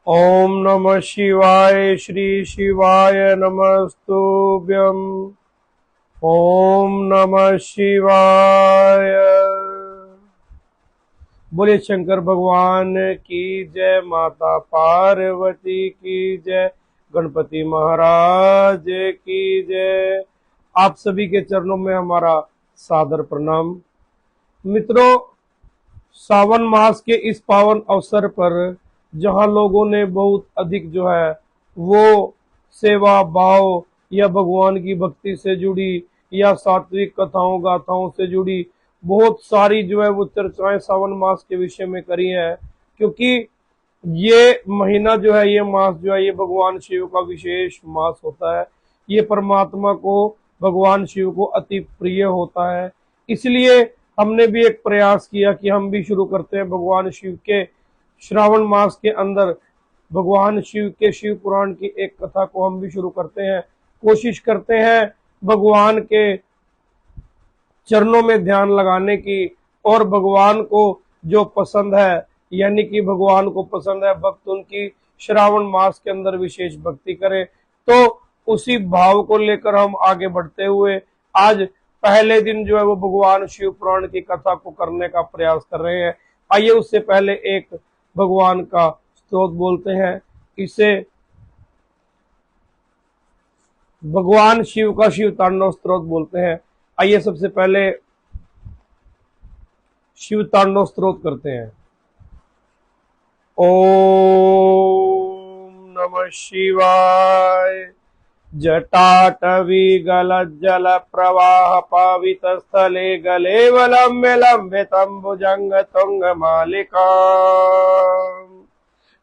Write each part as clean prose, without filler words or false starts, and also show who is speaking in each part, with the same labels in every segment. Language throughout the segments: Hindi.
Speaker 1: ओम नमः शिवाय। श्री शिवाय नमस्तुभ्यं। ओम नमः शिवाय। बोले शंकर भगवान की जय, माता पार्वती की जय, गणपति महाराज की जय। आप सभी के चरणों में हमारा सादर प्रणाम। मित्रों, सावन मास के इस पावन अवसर पर जहां लोगों ने बहुत अधिक जो है वो सेवा भाव या भगवान की भक्ति से जुड़ी या सात्विक कथाओं गाथाओं से जुड़ी बहुत सारी जो है वो चर्चाएं सावन मास के विषय में करी है, क्योंकि ये महीना जो है, ये मास जो है, ये भगवान शिव का विशेष मास होता है। ये परमात्मा को, भगवान शिव को अति प्रिय होता है। इसलिए हमने भी एक प्रयास किया कि हम भी शुरू करते हैं भगवान शिव के श्रावण मास के अंदर भगवान शिव के शिव पुराण की एक कथा को हम भी शुरू करते हैं। कोशिश करते हैं भगवान के चरणों में ध्यान लगाने की, और भगवान को जो पसंद है, यानी कि भगवान को पसंद है भक्त उनकी श्रावण मास के अंदर विशेष भक्ति करें। तो उसी भाव को लेकर हम आगे बढ़ते हुए आज पहले दिन जो है वो भगवान शिव पुराण की कथा को करने का प्रयास कर रहे हैं। आइए उससे पहले एक भगवान का स्तोत्र बोलते हैं। इसे भगवान शिव का शिव तांडव स्तोत्र बोलते हैं। आइए सबसे पहले शिव तांडव स्तोत्र करते हैं। ओम नमः शिवाय। जटाटवी गलज्जल प्रवाह पावित स्थले गले वलम्ब्य लंबितं भुजंग तुंग मालिका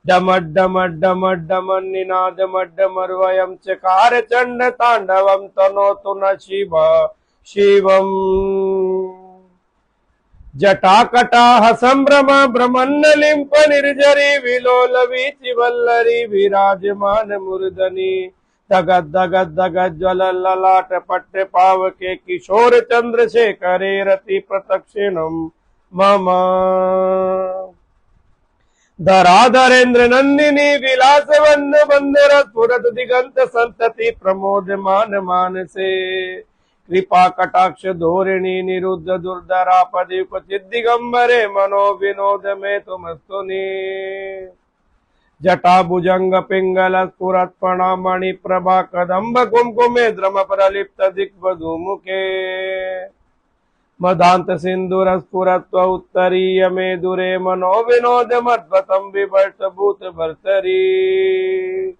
Speaker 1: डमड्डमड्डमड्डमन्निनादमड्डमर्वयं चकार चंड तांडवं तनोतु न शिव शिवम्। जटाकटाह संभ्रम ब्रह्मण्डलिंप निर्जरी विलोल वीचि वल्लरी विराजमान मूर्धनि दगद दगद दगद ज्वल ललाट पट्ट पावके किशोर चंद्रशेखरे रति प्रतक्षिणम् मम। धराधरेन्द्र नंदिनी विलास वंद बंदर स्फुरत दिगंत संतति प्रमोदमान मानसे कृपा कटाक्ष धोरिणी निरुद्ध दुर्धरा पदि क्वचित दिगंबरे मनो विनोद में तुमस्तुनि। जटा भुजंग पिंगल स्फुरत फणामणि प्रभा कदम्ब कुमकुमे द्रम प्रलिप्त दिग्वधू मुखे मदांत सिंधुर स्फुरत्व उत्तरीय में दुरे मनो विनोद मद्भतम विभर्त भूत भर्तरी।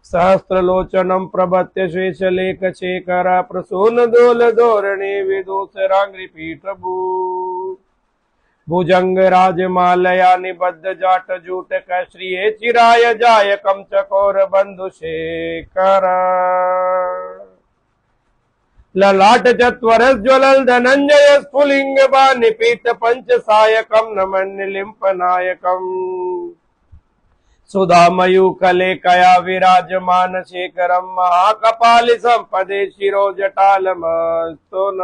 Speaker 1: सहस्त्रलोचनम प्रभत्य शेषलेख शेखर प्रसून दोल धोरणी विदूषरांग्रि पीठभू भुजंग राजमालया निबद्ध जाट जूट कैश्रिये चिराय जाय कम चकोर बंधु शेखर। ललाट चत्वरस ज्वलल धनंजय स्फुलिंग निपीत पंच सायकम नमन लिंप नायकम। सुधामयु कले कया विराजमान शेखरम महाकपालि संपदे शिरो जटालमस्तुन।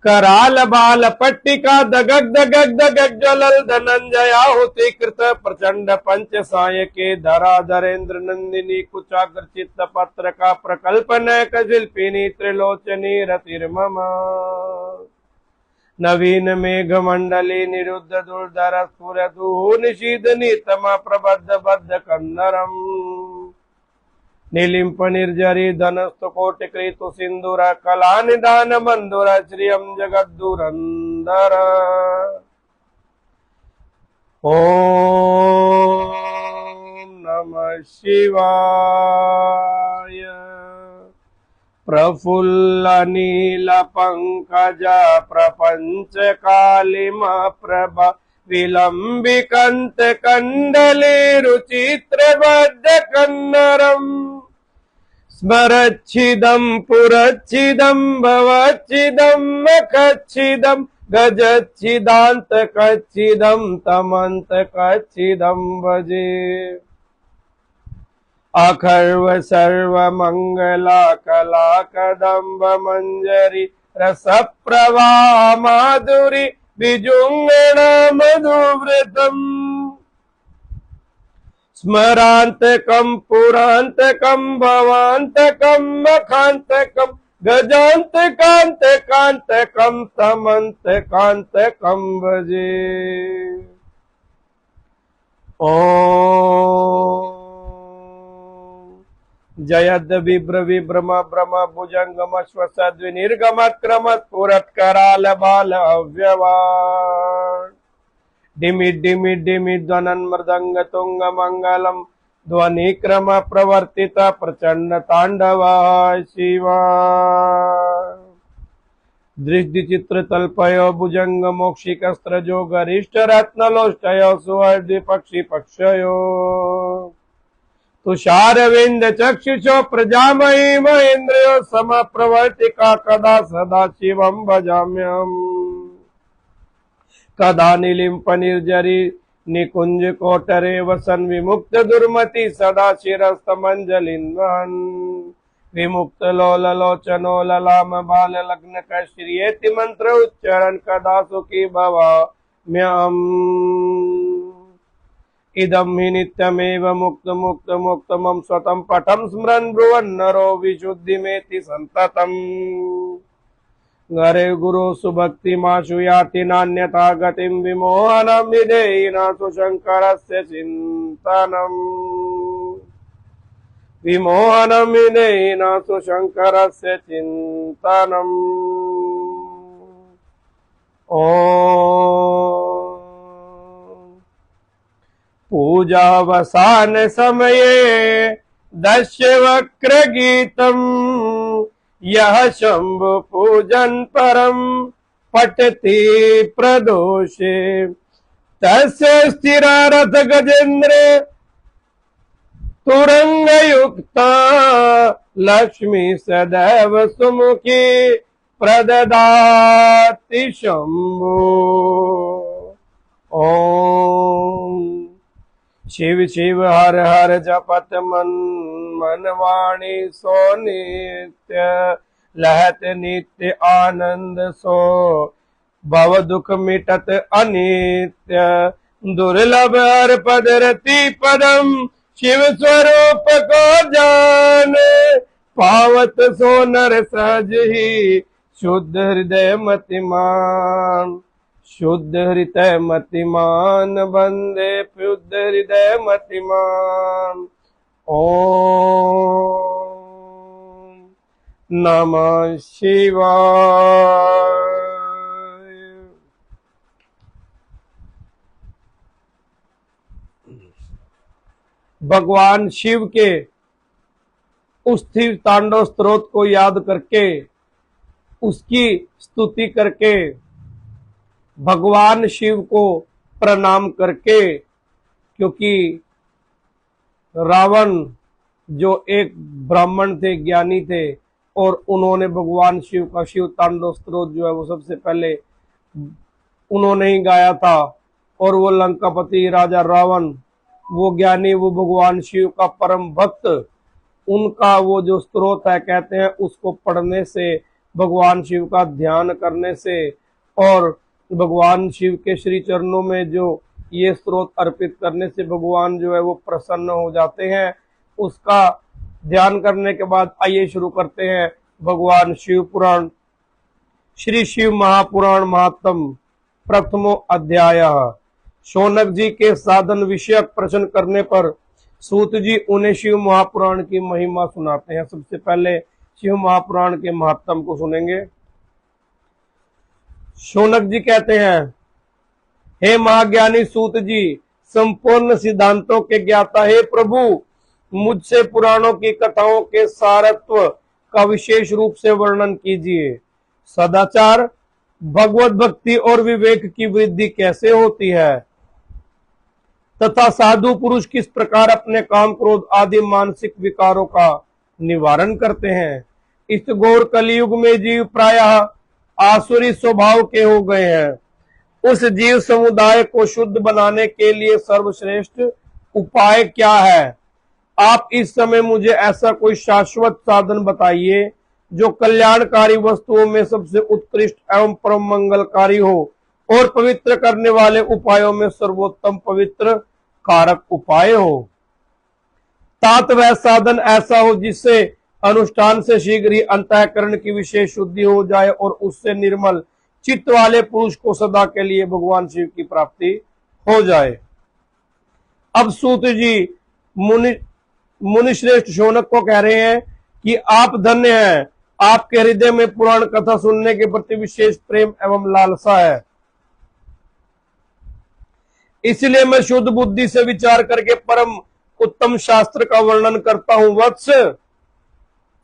Speaker 1: कराल बाल पट्टिका दगग दगग दगग ज्वलल धनंजयाहुति कृत प्रचंड पंच सायके धरा धरेन्द्र नंदिनी कुचाग्र चित्त पत्र का प्रकल्पन शिल्पिनी त्रिलोचनी रतिर्मम। नवीन मेघ मंडली निरुद्ध दुर्धर स्फुरतु निशीदनी तम प्रबद्ध बद्ध कंदरम। नीलिंप निर्जरी धनस्तु कोटिकृतु सिंधुर कला निदान मंदुर श्रियम जगद्दुरंदर। ओम नमः शिवाय। प्रफुल्ल नील पंकज प्रपंच कालिमा प्रभा विलंबिकंत कंडली रुचित्र बद्ध कन्नरम। स्मरच्छिदं पुरच्छिदं भवच्छिदं मखच्छिदं गजच्छिदांत कच्छिदं तमंत कच्छिदं भजे। अखर्व सर्व मंगला कला कदम्ब मंजरी रस प्रवाह माधुरी विजुंगण मधुव्रतम। स्मरांतकम पुरांतकम भवांतकम मखांतकम गजांतकांतकांतकम तमंतकांतकम भजे। ओम जयद विभ्र विभ्रम भ्रम भुजंगम श्वसद्विनिर्गमत् क्रमत् पुरत्कराल बाल अव्यवान् डिमि डिमि डिमि ध्वनन् मृदंग तुंग मंगलम ध्वनि क्रम प्रवर्तित प्रचंड तांडवा शिवा। दृष्टि चित्र तल्पयो भुजंग मोक्षिकस्त्रजो गरिष्ठ रत्नलोष्टयो सुवर्धि पक्षी पक्षयो तुषारविंद चक्षुषो प्रजामयी महेन्द्रयो सम प्रवर्तिका कदा सदा शिवं भजाम्यहम्। कदा निलिम्प निर्जरी निकुंज कोटरे वसन विमुक्त दुर्मति सदा शिरस्तमंजलिन्वहन्। विमुक्त लोल लोचनो ललाम बाल लग्न कश्रियेति मंत्र उच्चारण कदा सुखी भवाम्यहम्। इदं हि नित्यमेव मुक्त मुक्त मुक्तमं स्वतं पठं स्मरन् ब्रुवन्नरो विशुद्धिमेति सन्ततम्। घरे गुरु सुभक्तिमाशु याति नान्यथा गतिं विमोहनं विधेयिना सुशङ्करस्य चिन्तनम्। विमोहनं विधेयिना सुशङ्करस्य चिन्तनम्। ओम पूजावसान समये दशवक्र गीतम यह शंभु पूजन परम पठति प्रदोषे तस्य स्थिरारथ गजेंद्र तुरंग युक्ता लक्ष्मी सदैव सुमुखी प्रददाति शंभु। ओम शिव शिव हर हर जपत मन मन वाणी सो नित्य लहत नित्य आनंद सो भव दुख मिटत अनित्य दुर्लभ हर पद रति पदम शिव स्वरूप को जान पावत सो नर सहज ही शुद्ध हृदय मतिमान। शुद्ध हृदय मतिमान बंदे शुद्ध हृदय मतिमान। ओम नमः शिवाय। भगवान शिव के उस स्थिर तांडव स्तोत्र को याद करके उसकी स्तुति करके भगवान शिव को प्रणाम करके, क्योंकि रावण जो एक ब्राह्मण थे, ज्ञानी थे, और उन्होंने भगवान शिव का शिव तांडव स्तोत्र जो है वो सबसे पहले उन्होंने ही गाया था। और वो लंकापति राजा रावण, वो ज्ञानी, वो भगवान शिव का परम भक्त, उनका वो जो स्तोत्र है कहते हैं उसको पढ़ने से, भगवान शिव का ध्यान करने से और भगवान शिव के श्री चरणों में जो ये स्तोत्र अर्पित करने से भगवान जो है वो प्रसन्न हो जाते हैं। उसका ध्यान करने के बाद आइए शुरू करते हैं भगवान शिव पुराण। श्री शिव महापुराण महात्म प्रथमो अध्याय। शौनक जी के साधन विषयक प्रश्न करने पर सूत जी उन्हें शिव महापुराण की महिमा सुनाते हैं। सबसे पहले शिव महापुराण के महात्म को सुनेंगे। शौनक जी कहते हैं, हे महाज्ञानी सूत जी, संपूर्ण सिद्धांतों के ज्ञाता, हे प्रभु, मुझसे पुराणों की कथाओं के सारत्व का विशेष रूप से वर्णन कीजिए। सदाचार, भगवत भक्ति और विवेक की वृद्धि कैसे होती है तथा साधु पुरुष किस प्रकार अपने काम क्रोध आदि मानसिक विकारों का निवारण करते हैं। इस घोर कलयुग में जीव प्रायः आसुरी स्वभाव के हो गए हैं। उस जीव समुदाय को शुद्ध बनाने के लिए सर्वश्रेष्ठ उपाय क्या है? आप इस समय मुझे ऐसा कोई शाश्वत साधन बताइए जो कल्याणकारी वस्तुओं में सबसे उत्कृष्ट एवं परम मंगलकारी हो और पवित्र करने वाले उपायों में सर्वोत्तम पवित्र कारक उपाय हो। तात वह साधन ऐसा हो जिससे अनुष्ठान से शीघ्र ही अंतःकरण की विशेष शुद्धि हो जाए और उससे निर्मल चित्त वाले पुरुष को सदा के लिए भगवान शिव की प्राप्ति हो जाए। अब सूत जी मुनिश्रेष्ठ शौनक को कह रहे हैं कि आप धन्य हैं, आपके हृदय में पुराण कथा सुनने के प्रति विशेष प्रेम एवं लालसा है, इसलिए मैं शुद्ध बुद्धि से विचार करके परम उत्तम शास्त्र का वर्णन करता हूं। वत्स,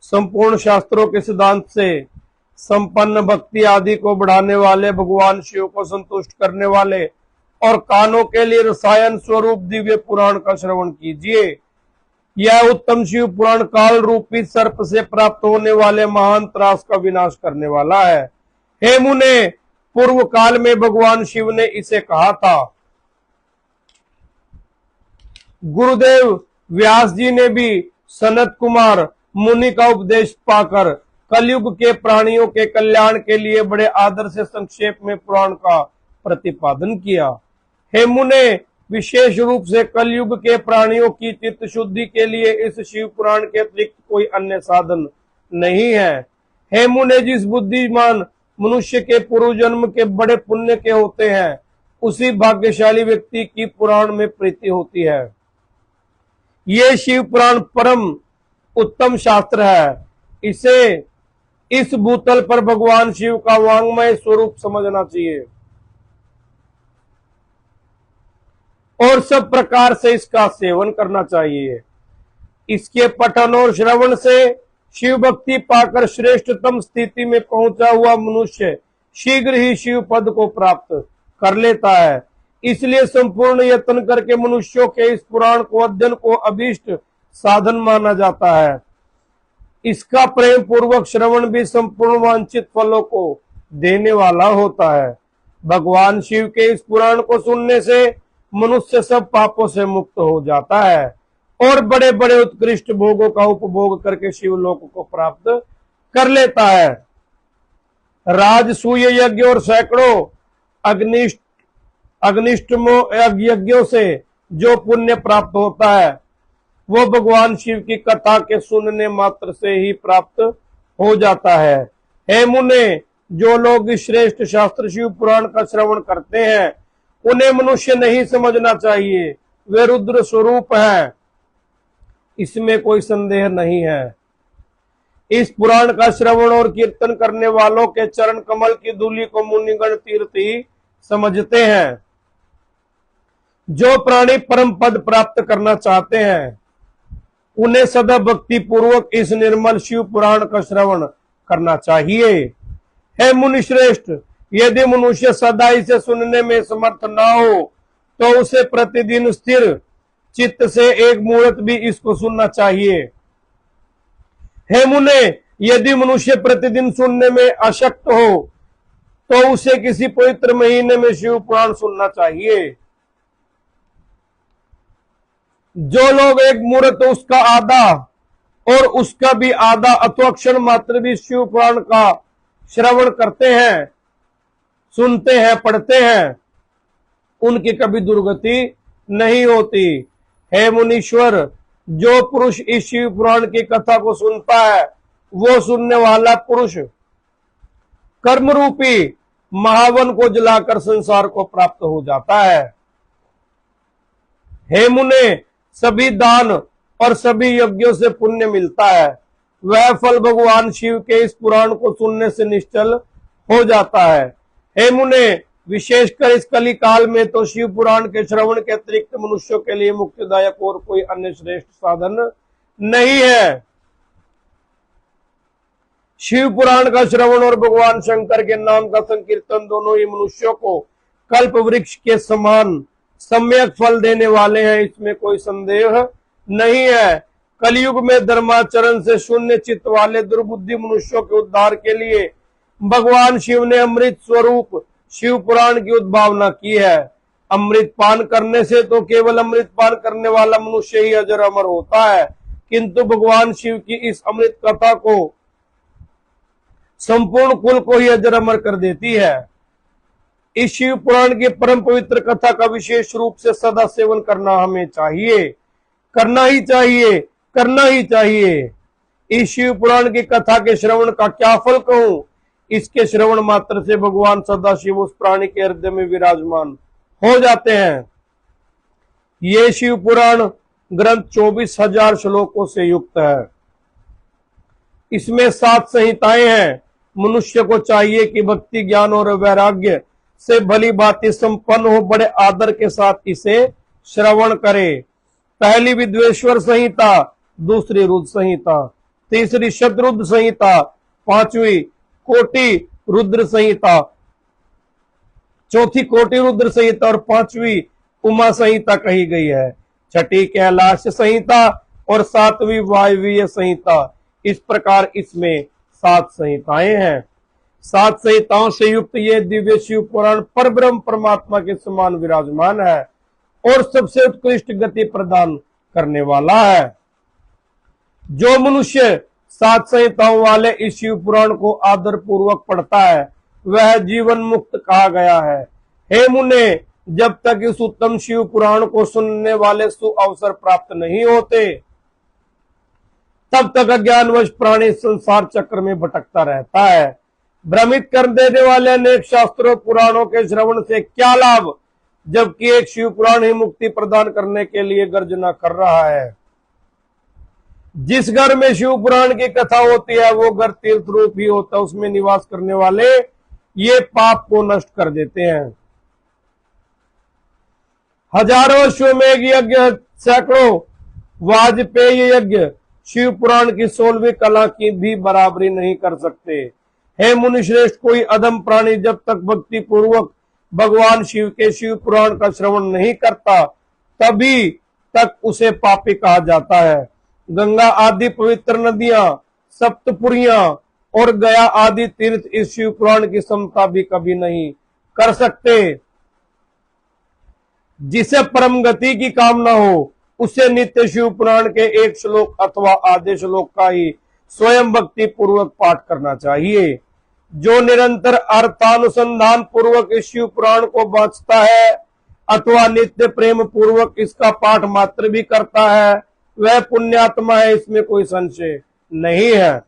Speaker 1: संपूर्ण शास्त्रों के सिद्धांत से संपन्न भक्ति आदि को बढ़ाने वाले, भगवान शिव को संतुष्ट करने वाले और कानों के लिए रसायन स्वरूप दिव्य पुराण का श्रवण कीजिए। यह उत्तम शिव पुराण काल रूपी सर्प से प्राप्त होने वाले महान त्रास का विनाश करने वाला है। हे मुने, पूर्व काल में भगवान शिव ने इसे कहा था। गुरुदेव व्यास जी ने भी सनत कुमार मुनि का उपदेश पाकर कलयुग के प्राणियों के कल्याण के लिए बड़े आदर से संक्षेप में पुराण का प्रतिपादन किया। हे मुने, विशेष रूप से कलयुग के प्राणियों की चित्त शुद्धि के लिए इस शिव पुराण के अतिरिक्त कोई अन्य साधन नहीं है। हे मुने, जिस बुद्धिमान मनुष्य के पूर्व जन्म के बड़े पुण्य के होते हैं, उसी भाग्यशाली व्यक्ति की पुराण में प्रीति होती है। ये शिव पुराण परम उत्तम शास्त्र है, इसे इस भूतल पर भगवान शिव का वांग्मय स्वरूप समझना चाहिए और सब प्रकार से इसका सेवन करना चाहिए। इसके पठन और श्रवण से शिव भक्ति पाकर श्रेष्ठतम स्थिति में पहुंचा हुआ मनुष्य शीघ्र ही शिव पद को प्राप्त कर लेता है। इसलिए संपूर्ण यत्न करके मनुष्यों के इस पुराण को अध्ययन को अभीष्ट साधन माना जाता है। इसका प्रेम पूर्वक श्रवण भी संपूर्ण वांछित फलों को देने वाला होता है। भगवान शिव के इस पुराण को सुनने से मनुष्य सब पापों से मुक्त हो जाता है और बड़े बड़े उत्कृष्ट भोगों का उपभोग करके शिवलोक को प्राप्त कर लेता है। राजसूय यज्ञ और सैकड़ों अग्निष्टमो यज्ञों से जो पुण्य प्राप्त होता है, वो भगवान शिव की कथा के सुनने मात्र से ही प्राप्त हो जाता है। हे मुने, जो लोग श्रेष्ठ शास्त्र शिव पुराण का श्रवण करते हैं, उन्हें मनुष्य नहीं समझना चाहिए, वे रुद्र स्वरूप हैं, इसमें कोई संदेह नहीं है। इस पुराण का श्रवण और कीर्तन करने वालों के चरण कमल की धूलि को मुनिगण तीर्थ ही समझते हैं। जो प्राणी परम पद प्राप्त करना चाहते हैं, उन्हें सदा भक्ति पूर्वक इस निर्मल शिव पुराण का श्रवण करना चाहिए। हे मुनि श्रेष्ठ, यदि मनुष्य सदा इसे सुनने में समर्थ ना हो, तो उसे प्रतिदिन स्थिर चित्त से एक मुहूर्त भी इसको सुनना चाहिए। हे मुने, यदि मनुष्य प्रतिदिन सुनने में अशक्त हो, तो उसे किसी पवित्र महीने में शिव पुराण सुनना चाहिए। जो लोग एक मुहूर्त उसका आधा और उसका भी आधा अथवा क्षण मात्र भी शिव पुराण का श्रवण करते हैं, सुनते हैं, पढ़ते हैं, उनकी कभी दुर्गति नहीं होती। हे मुनीश्वर, जो पुरुष इस शिव पुराण की कथा को सुनता है, वो सुनने वाला पुरुष कर्म रूपी महावन को जलाकर संसार को प्राप्त हो जाता है। हे मुने, सभी दान और सभी यज्ञों से पुण्य मिलता है, वह फल भगवान शिव के इस पुराण को सुनने से निश्चल हो जाता है। हे मुने, विशेषकर इस कली काल में तो शिव पुराण के श्रवण के अतिरिक्त मनुष्यों के लिए मुक्तिदायक और कोई अन्य श्रेष्ठ साधन नहीं है। शिव पुराण का श्रवण और भगवान शंकर के नाम का संकीर्तन दोनों ही मनुष्यों को कल्प वृक्ष के समान सम्यक फल देने वाले हैं, इसमें कोई संदेह नहीं है। कलयुग में धर्माचरण से शून्य चित्त वाले दुर्बुद्धि मनुष्यों के उद्धार के लिए भगवान शिव ने अमृत स्वरूप शिव पुराण की उद्भावना की है। अमृत पान करने से तो केवल अमृत पान करने वाला मनुष्य ही अजर अमर होता है, किंतु भगवान शिव की इस अमृत कथा को संपूर्ण कुल को ही अजर अमर कर देती है। इस शिव पुराण की परम पवित्र कथा का विशेष रूप से सदा सेवन करना हमें चाहिए। करना ही चाहिए, करना ही चाहिए। इस शिव पुराण की कथा के श्रवण का क्या फल कहूं। इसके श्रवण मात्र से भगवान सदाशिव उस प्राणी के हृदय में विराजमान हो जाते हैं। ये शिव पुराण ग्रंथ 24,000 श्लोकों से युक्त है। इसमें 7 संहिताएं हैं। मनुष्य को चाहिए कि भक्ति, ज्ञान और वैराग्य से भली भांति संपन्न हो, बड़े आदर के साथ इसे श्रवण करे। पहली विद्वेश्वर संहिता, दूसरी रुद्र संहिता, तीसरी शतरुद्र संहिता, पांचवी कोटि रुद्र संहिता, चौथी कोटि रुद्र संहिता और पांचवी उमा संहिता कही गई है। छठी कैलाश संहिता और सातवीं वायवीय संहिता। इस प्रकार इसमें 7 संहिताएं हैं। 7 संहिताओं से युक्त ये दिव्य शिव पुराण परब्रह्म परमात्मा के समान विराजमान है और सबसे उत्कृष्ट गति प्रदान करने वाला है। जो मनुष्य 7 संहिताओं वाले इस शिव पुराण को आदर पूर्वक पढ़ता है वह जीवन मुक्त कहा गया है। हे मुने, जब तक इस उत्तम शिव पुराण को सुनने वाले सुअवसर प्राप्त नहीं होते तब तक अज्ञानवश प्राणी संसार चक्र में भटकता रहता है। भ्रमित कर देने वाले अनेक शास्त्रों पुराणों के श्रवण से क्या लाभ, जबकि एक शिव पुराण ही मुक्ति प्रदान करने के लिए गर्जना कर रहा है। जिस घर में शिव पुराण की कथा होती है वो घर तीर्थ रूप ही होता है। उसमें निवास करने वाले ये पाप को नष्ट कर देते हैं। हजारों अश्वमेघ यज्ञ, सैकड़ों वाजपेयी यज्ञ शिव पुराण की 16वीं कला की भी बराबरी नहीं कर सकते। हे मुनिश्रेष्ठ, कोई अधम प्राणी जब तक भक्ति पूर्वक भगवान शिव के शिव पुराण का श्रवण नहीं करता तभी तक उसे पापी कहा जाता है। गंगा आदि पवित्र नदियां, सप्तपुरियां और गया आदि तीर्थ इस शिव पुराण की समता भी कभी नहीं कर सकते। जिसे परम गति की कामना हो उसे नित्य शिव पुराण के एक श्लोक अथवा आधे श्लोक का ही स्वयं भक्ति पूर्वक पाठ करना चाहिए। जो निरंतर अर्थानुसंधान पूर्वक इस शिव पुराण को बांचता है अथवा नित्य प्रेम पूर्वक इसका पाठ मात्र भी करता है वह पुण्यात्मा है, इसमें कोई संशय नहीं है।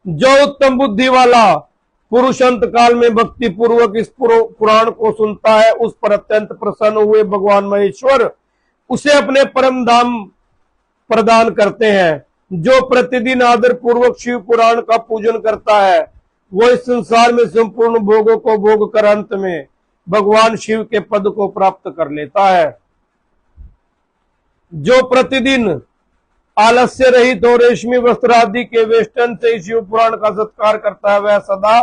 Speaker 1: जो उत्तम बुद्धि वाला पुरुष अंत काल में भक्ति पूर्वक इस पुराण को सुनता है उस पर अत्यंत प्रसन्न हुए भगवान महेश्वर उसे अपने परम धाम प्रदान करते हैं। जो प्रतिदिन आदर पूर्वक शिव पुराण का पूजन करता है वो इस संसार में संपूर्ण भोगों को भोग कर अंत में भगवान शिव के पद को प्राप्त कर लेता है। जो प्रतिदिन आलस्य रहित और रेशमी वस्त्र आदि के वेष्टन से शिव पुराण का सत्कार करता है वह सदा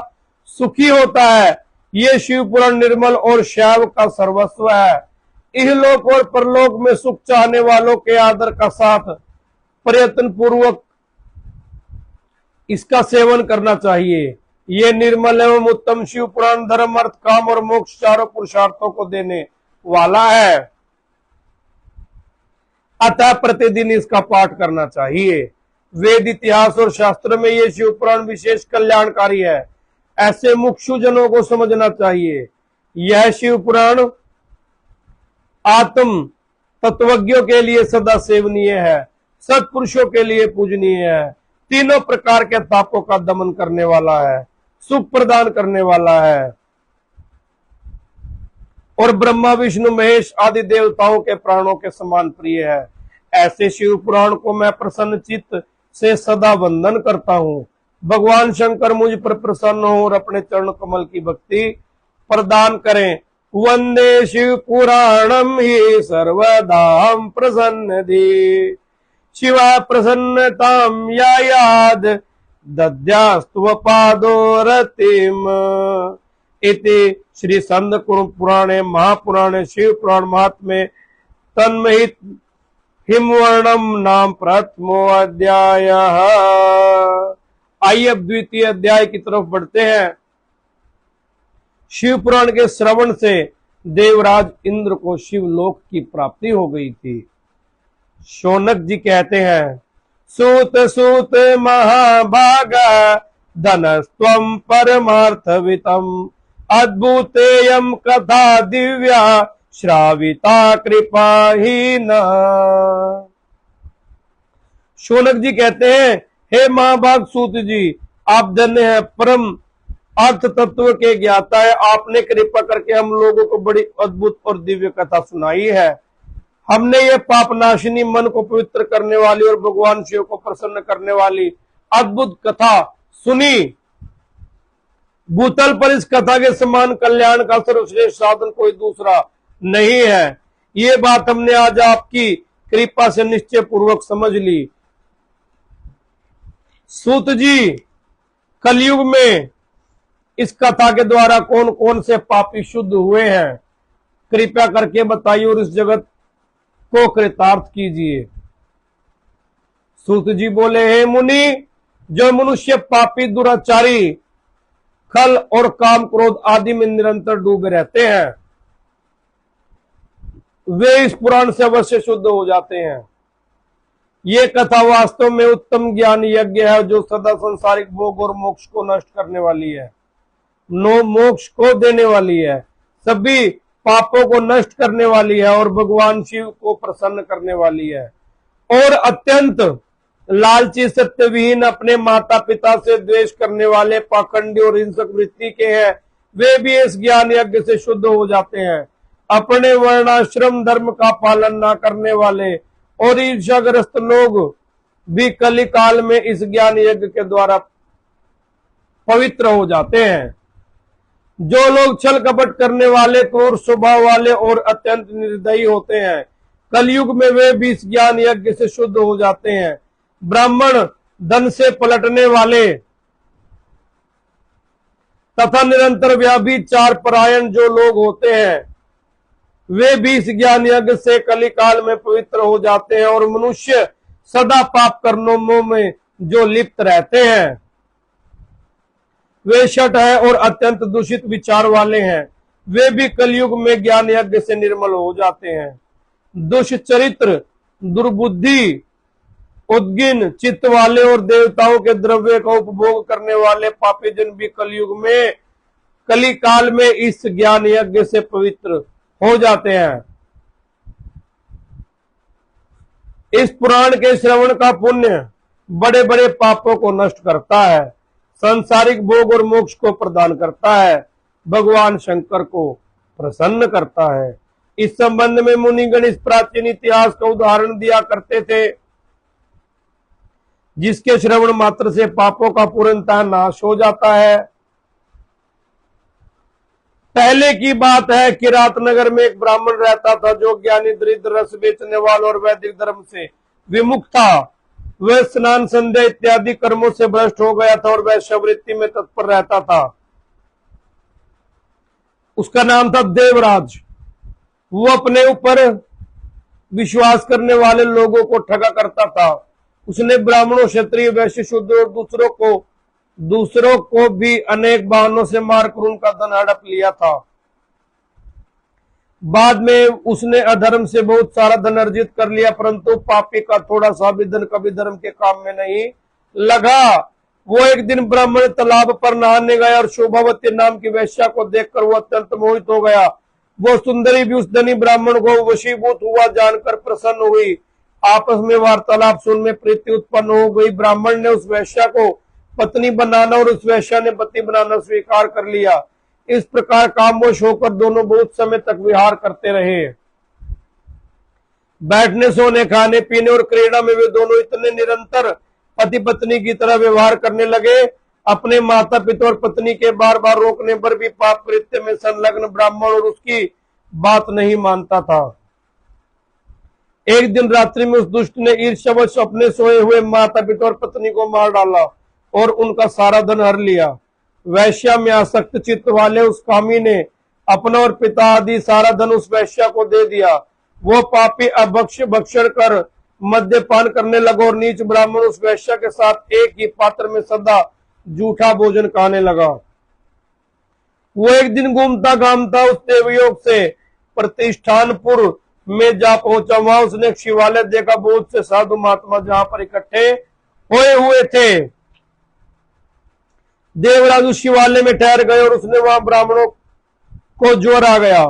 Speaker 1: सुखी होता है। ये शिव पुराण निर्मल और शैव का सर्वस्व है। इहलोक और परलोक में सुख चाहने वालों के आदर का साथ प्रयत्न पूर्वक इसका सेवन करना चाहिए। ये निर्मल एवं उत्तम शिव पुराण धर्म, अर्थ, काम और मोक्ष चारों पुरुषार्थों को देने वाला है। अतः प्रतिदिन इसका पाठ करना चाहिए। वेद, इतिहास और शास्त्र में ये शिव पुराण विशेष कल्याणकारी है, ऐसे मुमुक्षु जनों को समझना चाहिए। यह शिव पुराण आत्म तत्वज्ञों के लिए सदा सेवनीय है, सत्पुरुषों के लिए पूजनीय है, तीनों प्रकार के तापों का दमन करने वाला है, सुख प्रदान करने वाला है और ब्रह्मा, विष्णु, महेश आदि देवताओं के प्राणों के समान प्रिय है। ऐसे शिव पुराण को मैं प्रसन्न चित्त से सदा वंदन करता हूँ। भगवान शंकर मुझ पर प्रसन्न हो और अपने चरण कमल की भक्ति प्रदान करें। वंदे शिव पुराणम ही सर्वदाम प्रसन्न धी शिवा प्रसन्नताम या याद दद्यास्तव पादोरतिम। इति श्री स्कंद पुराणे महापुराणे शिव पुराण महात्म्ये तन्महित हिमवर्णम नाम प्रथमो अध्याय। आइए अब द्वितीय अध्याय की तरफ बढ़ते हैं। शिव पुराण के श्रवण से देवराज इंद्र को शिवलोक की प्राप्ति हो गई थी। शौनक जी कहते हैं, सूत सूत महाभागा धनस्त्वं परमार्थवितम अद्भुतेयम कथा दिव्या श्राविता कृपाहीना। शौनक जी कहते हैं, हे महाभाग सूत जी, आप धन्य हैं, परम अर्थ तत्व के ज्ञाता है। आपने कृपा करके हम लोगों को बड़ी अद्भुत और दिव्य कथा सुनाई है। हमने ये पापनाशिनी, मन को पवित्र करने वाली और भगवान शिव को प्रसन्न करने वाली अद्भुत कथा सुनी। भूतल पर इस कथा के समान कल्याण का सर्वश्रेष्ठ साधन कोई दूसरा नहीं है। ये बात हमने आज आपकी कृपा से निश्चय पूर्वक समझ ली। सूत जी, कलयुग में इस कथा के द्वारा कौन कौन से पापी शुद्ध हुए हैं, कृपया करके बताइए और इस जगत को कृतार्थ कीजिए। सूत जी बोले, हे मुनि, जो मनुष्य पापी, दुराचारी, खल और काम क्रोध आदि में निरंतर डूबे रहते हैं, वे इस पुराण से अवश्य शुद्ध हो जाते हैं। ये कथा वास्तव में उत्तम ज्ञान यज्ञ है, जो सदा संसारिक भोग और मोक्ष को नष्ट करने वाली है, मोक्ष को देने वाली है, सभी पापों को नष्ट करने वाली है और भगवान शिव को प्रसन्न करने वाली है। और अत्यंत लालची, सत्यविहीन, अपने माता पिता से द्वेष करने वाले, पाखंडी और हिंसक वृत्ति के हैं, वे भी इस ज्ञान यज्ञ से शुद्ध हो जाते हैं। अपने वर्णाश्रम धर्म का पालन न करने वाले और ईर्ष्याग्रस्त लोग भी कली काल में इस ज्ञान यज्ञ के द्वारा पवित्र हो जाते हैं। जो लोग छल कपट करने वाले, क्रूर स्वभाव वाले और अत्यंत निर्दयी होते हैं, कलयुग में वे भी इस ज्ञान यज्ञ से शुद्ध हो जाते हैं। ब्राह्मण धन से पलटने वाले तथा निरंतर व्याभिचार परायण जो लोग होते हैं, वे भी इस ज्ञान यज्ञ से कलिकाल में पवित्र हो जाते हैं। और मनुष्य सदा पाप कर्मों में जो लिप्त रहते हैं, वे शठ है और अत्यंत दूषित विचार वाले हैं, वे भी कलयुग में ज्ञान यज्ञ से निर्मल हो जाते हैं। दुष्चरित्र, दुर्बुद्धि, उद्गिन चित्त वाले और देवताओं के द्रव्य का उपभोग करने वाले पापी जन भी कलयुग में, कली काल में इस ज्ञान यज्ञ से पवित्र हो जाते हैं। इस पुराण के श्रवण का पुण्य बड़े बड़े पापों को नष्ट करता है, सांसारिक भोग और मोक्ष को प्रदान करता है, भगवान शंकर को प्रसन्न करता है। इस संबंध में मुनिगण इस प्राचीन इतिहास का उदाहरण दिया करते थे, जिसके श्रवण मात्र से पापों का पूर्णतः नाश हो जाता है। पहले की बात है कि रातनगर में एक ब्राह्मण रहता था, जो ज्ञानी, दरिद्र, रस बेचने वालों और वैदिक धर्म से विमुख था। वह स्नान, संध्या इत्यादि कर्मों से भ्रष्ट हो गया था और वह शववृत्ति में तत्पर रहता था। उसका नाम था देवराज। वो अपने ऊपर विश्वास करने वाले लोगों को ठगा करता था। उसने ब्राह्मणों, क्षत्रिय, वैश्य, शूद्र और दूसरों को भी अनेक बहानों से मारकर उनका धन हड़प लिया था। बाद में उसने अधर्म से बहुत सारा धन अर्जित कर लिया, परंतु पापी का थोड़ा सा भी धन कभी धर्म के काम में नहीं लगा। वो एक दिन ब्राह्मण तालाब पर नहाने गया और शोभावती नाम की वेश्या को देखकर वो अत्यंत मोहित हो गया। वो सुंदरी भी उस धनी ब्राह्मण को वशीभूत हुआ जानकर प्रसन्न हुई। आपस में वार्तालाप सुनने प्रीति उत्पन्न हो गई। ब्राह्मण ने उस वेश्या को पत्नी बनाना और उस वेश्या ने पति बनाना स्वीकार कर लिया। इस प्रकार कामवश होकर दोनों बहुत समय तक विहार करते रहे। बैठने, सोने, खाने पीने और क्रीड़ा में वे दोनों इतने निरंतर पति पत्नी की तरह व्यवहार करने लगे। अपने माता पिता और पत्नी के बार बार रोकने पर भी पाप कृत्य में संलग्न ब्राह्मण और उसकी बात नहीं मानता था। एक दिन रात्रि में उस दुष्ट ने ईर्ष्यावश अपने सोए हुए माता पिता और पत्नी को मार डाला और उनका सारा धन हर लिया। वैश्या में आसक्त चित्त वाले उस कामी ने अपना और पिता आदि सारा धन उस वैश्या को दे दिया। वो पापी भक्षण कर मद्यपान करने लगा और नीच ब्राह्मण उस वैश्या के साथ एक ही पात्र में सदा जूठा भोजन खाने लगा। वो एक दिन घूमता घामता उस देवयोग से प्रतिष्ठानपुर में जा पहुंचा। वहां उसने एक शिवालय देखा। बहुत से साधु महात्मा जहां पर इकट्ठे हुए थे। देवराज उस शिवालय में ठहर गए और उसने वहां ब्राह्मणों को ज्वर आ गया।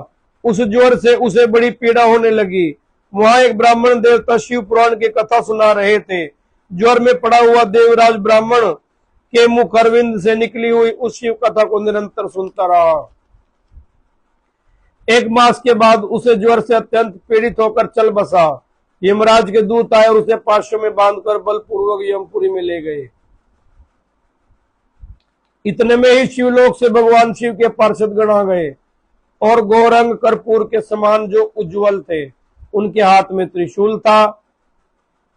Speaker 1: उस ज्वर से उसे बड़ी पीड़ा होने लगी। वहां एक ब्राह्मण देवता शिव पुराण की कथा सुना रहे थे। ज्वर में पड़ा हुआ देवराज ब्राह्मण के मुख अरविंद से निकली हुई उस शिव कथा को निरंतर सुनता रहा। एक मास के बाद उसे ज्वर से अत्यंत पीड़ित होकर चल बसा। यमराज के दूत आए और उसे पाशों में बांधकर बलपूर्वक यमपुरी में ले गए। इतने में ही शिवलोक से भगवान शिव के पार्षद गण आ गए और गौरंग कर्पूर के समान जो उज्जवल थे, उनके हाथ में त्रिशूल था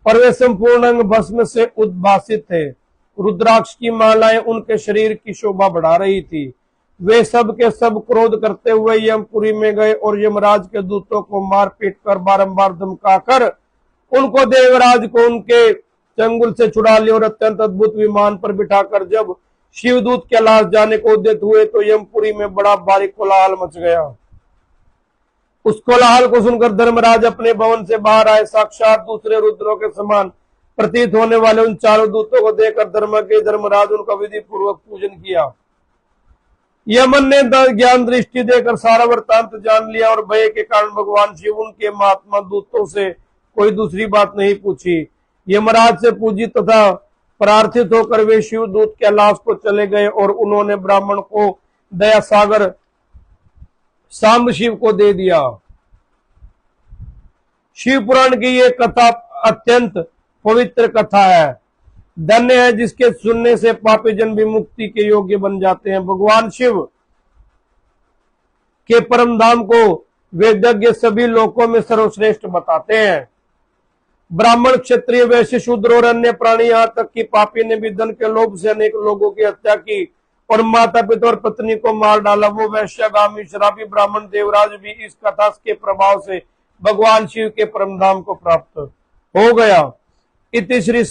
Speaker 1: और वे संपूर्ण अंग भस्म से उद्भासित थे। रुद्राक्ष की मालाएं उनके शरीर की शोभा बढ़ा रही थी। वे सब के सब क्रोध करते हुए यमपुरी में गए और यमराज के दूतों को मार पीट कर बारंबार धमकाकर उनको देवराज को उनके चंगुल से छुड़ा लिया और अत्यंत अद्भुत विमान पर बिठाकर जब शिवदूत कैलाश जाने को उद्यत हुए तो यमपुरी में बड़ा भारी कोलाहल मच गया। उस कोलाहल को सुनकर धर्मराज अपने भवन से बाहर आए। साक्षात दूसरे रुद्रों के समान प्रतीत होने वाले उन चारों दूतों को देखकर धर्मराज उनका विधि पूर्वक पूजन किया। यमन ने ज्ञान दृष्टि देकर सारा वृत्तांत जान लिया और भय के कारण भगवान शिव उनके महात्मा दूतों से कोई दूसरी बात नहीं पूछी। यमराज से पूजित तथा प्रार्थित होकर वे शिव दूत कैलाश को चले गए और उन्होंने ब्राह्मण को दया सागर सांब शिव को दे दिया। शिव पुराण की ये कथा अत्यंत पवित्र कथा है। धन्य है जिसके सुनने से पापी जन भी मुक्ति के योग्य बन जाते हैं। भगवान शिव के परम धाम को वेदज्ञ सभी लोकों में सर्वश्रेष्ठ बताते हैं। ब्राह्मण, क्षत्रिय, वैश्य, शूद्र और अन्य प्राणी, यहाँ तक कि पापी ने भी धन के लोभ से अनेक लोगों की हत्या की और माता पिता और पत्नी को मार डाला। वो वैश्यगामी शराबी ब्राह्मण देवराज भी इस कथा के प्रभाव से भगवान शिव के परम धाम को प्राप्त हो गया। इति श्री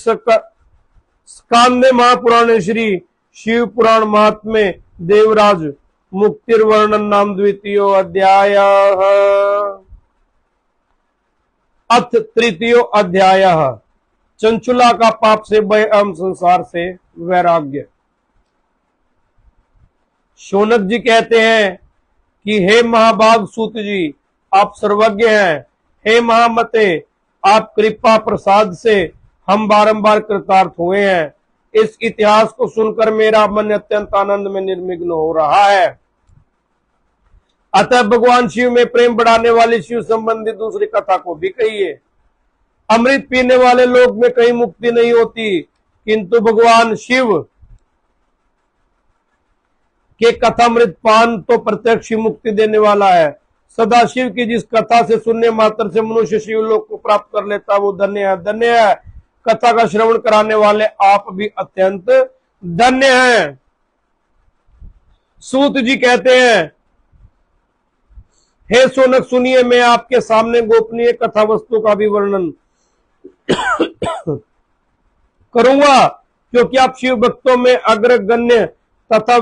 Speaker 1: स्कांदे महापुराणे श्री शिव पुराण महात्म्ये देवराज मुक्तिर्वर्णन नाम द्वितीयो अध्याय। अथ तृतीयो अध्याय चंचुला का पाप से भय एवं संसार से वैराग्य। शौनक जी कहते हैं कि हे महाभाग सूत जी, आप सर्वज्ञ हैं। हे महामते, आप कृपा प्रसाद से हम बारंबार कृतार्थ हुए हैं। इस इतिहास को सुनकर मेरा मन अत्यंत आनंद में निर्विघ्न हो रहा है। अतः भगवान शिव में प्रेम बढ़ाने वाली शिव संबंधी दूसरी कथा को भी कहिए। अमृत पीने वाले लोग में कहीं मुक्ति नहीं होती, किंतु भगवान शिव के कथामृत पान तो प्रत्यक्ष मुक्ति देने वाला है। सदाशिव की जिस कथा से सुनने मात्र से मनुष्य शिवलोक को प्राप्त कर लेता वो धन्य है। धन्य है कथा का श्रवण कराने वाले आप भी अत्यंत धन्य हैं। सूत जी कहते हैं, हे शौनक सुनिए, मैं आपके सामने गोपनीय कथा वस्तु का भी वर्णन करूंगा, क्योंकि आप शिव भक्तों में अग्रगण्य तथा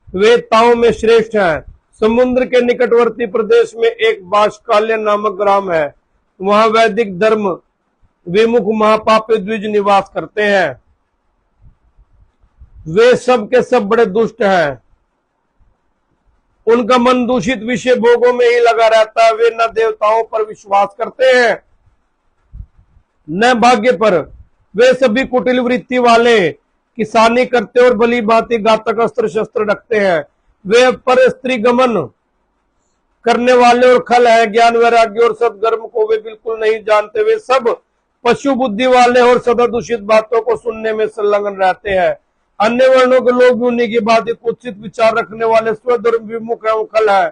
Speaker 1: वेदताओं में श्रेष्ठ हैं। समुद्र के निकटवर्ती प्रदेश में एक बाष्काल्य नामक ग्राम है। वहां वैदिक धर्म विमुख महापापी द्विज निवास करते हैं। वे सब के सब बड़े दुष्ट हैं। उनका मन दूषित विषय भोगों में ही लगा रहता है। वे न देवताओं पर विश्वास करते हैं न भाग्य पर। वे सभी कुटिल वृत्ति वाले, किसानी करते और भली भांति घातक अस्त्र शस्त्र रखते हैं। वे पर स्त्री गमन करने वाले और खल है। ज्ञान वैराग्य और सदगर्म को वे बिल्कुल नहीं जानते। वे सब पशु बुद्धि वाले और सदा दूषित बातों को सुनने में संलग्न रहते हैं। अन्य वर्णों के लोग भी उन्हीं की बात कुत्सित विचार रखने वाले स्वधर्म विमुख है, उखल है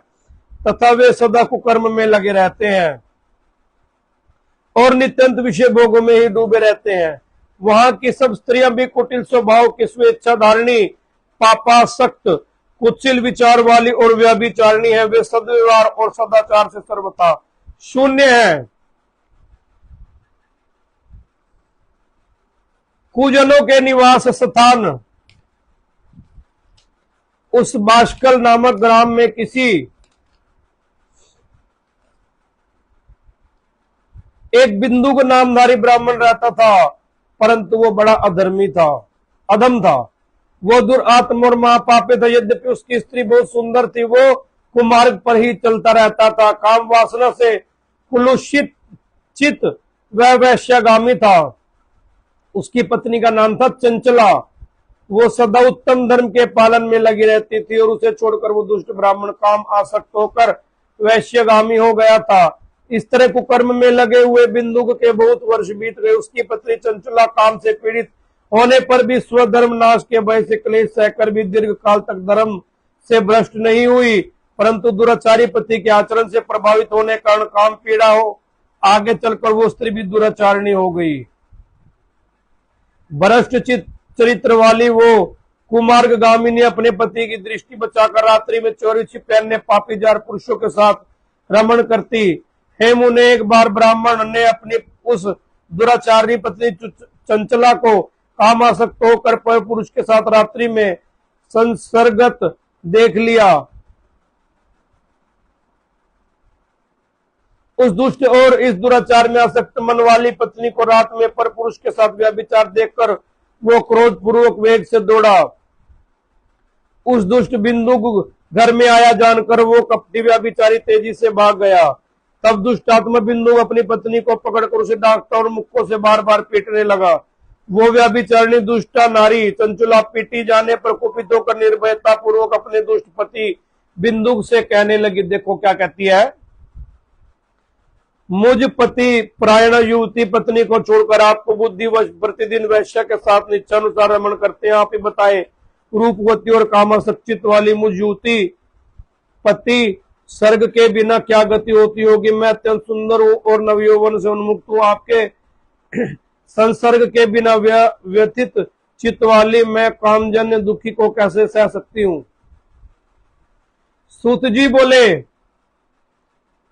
Speaker 1: तथा वे सदा कुकर्म में लगे रहते हैं और नित्यंत विषय भोगों में ही डूबे रहते हैं। वहां की सब स्त्रियां भी कुटिल स्वभाव की, स्वेच्छा धारिणी, पापासक्त, कुत्सिल विचार वाली और व्यभिचारिणी है। वे सद्व्यवहार और सदाचार से सर्वथा शून्य है। कुजनों के निवास स्थान उस बाष्कल नामक ग्राम में किसी एक बिंदु को नामधारी ब्राह्मण रहता था, परंतु वो बड़ा अधम था। वो दुरात्म और महापापी था। यद्यपि उसकी स्त्री बहुत सुंदर थी, वो कुमार्ग पर ही चलता रहता था। काम वासना से कुलुषित चित वह वैश्यगामी था। उसकी पत्नी का नाम था चंचला। वो सदा उत्तम धर्म के पालन में लगी रहती थी और उसे छोड़कर वो दुष्ट ब्राह्मण काम आसक्त होकर वैश्यगामी हो गया था। इस तरह कुकर्म में लगे हुए बिंदुक के बहुत वर्ष बीत गए। उसकी पत्नी चंचला काम से पीड़ित होने पर भी स्वधर्म नाश के भय से क्लेश सहकर भी दीर्घ काल तक धर्म से भ्रष्ट नहीं हुई, परंतु दुराचारी पति के आचरण से प्रभावित होने के कारण काम पीड़ा हो आगे चलकर वो स्त्री भी दुराचारिणी हो गई। भ्रष्ट चरित्र वाली वो कुमार्गामिनी अपने पति की दृष्टि बचाकर रात्रि में चोरी छिपे अन्य पापी जार पुरुषों के साथ रमण करती। हेमु ने एक बार ब्राह्मण ने अपनी उस दुराचारी पत्नी चंचला को कामासक्त होकर पर पुरुष के साथ रात्रि में संसर्गत देख लिया। उस दुष्ट और इस दुराचार में आसक्त मन वाली पत्नी को रात में पर पुरुष के साथ व्यभिचार देखकर वो क्रोध पूर्वक वेग से दौड़ा। उस दुष्ट बिंदु घर में आया जानकर वो कपटी व्यभिचारी तेजी से भाग गया। तब दुष्टात्मा बिंदु अपनी पत्नी को पकड़कर उसे डांटता और मुक्कों से बार बार पीटने लगा। वो व्यभिचारिणी दुष्टा नारी चंचला पीटी जाने पर कुपित होकर निर्भयता पूर्वक अपने दुष्ट पति बिंदु से कहने लगी। देखो क्या कहती है, मुझ पति प्रायण युवती पत्नी को छोड़कर आपको बुद्धिवश प्रतिदिन वैश्य के साथ निश्चयानुसार रमण करते हैं। आप ही बताए, रूपवती और कामासक्त वाली मुझ युवती पति सर्ग के बिना क्या गति होती होगी। मैं अत्यंत सुंदर हूं और नवयौवन से उन्मुक्त हूं। आपके संसर्ग के बिना व्यथित चित्त वाली मैं कामजन्य दुखी को कैसे सह सकती हूं। सूत जी बोले,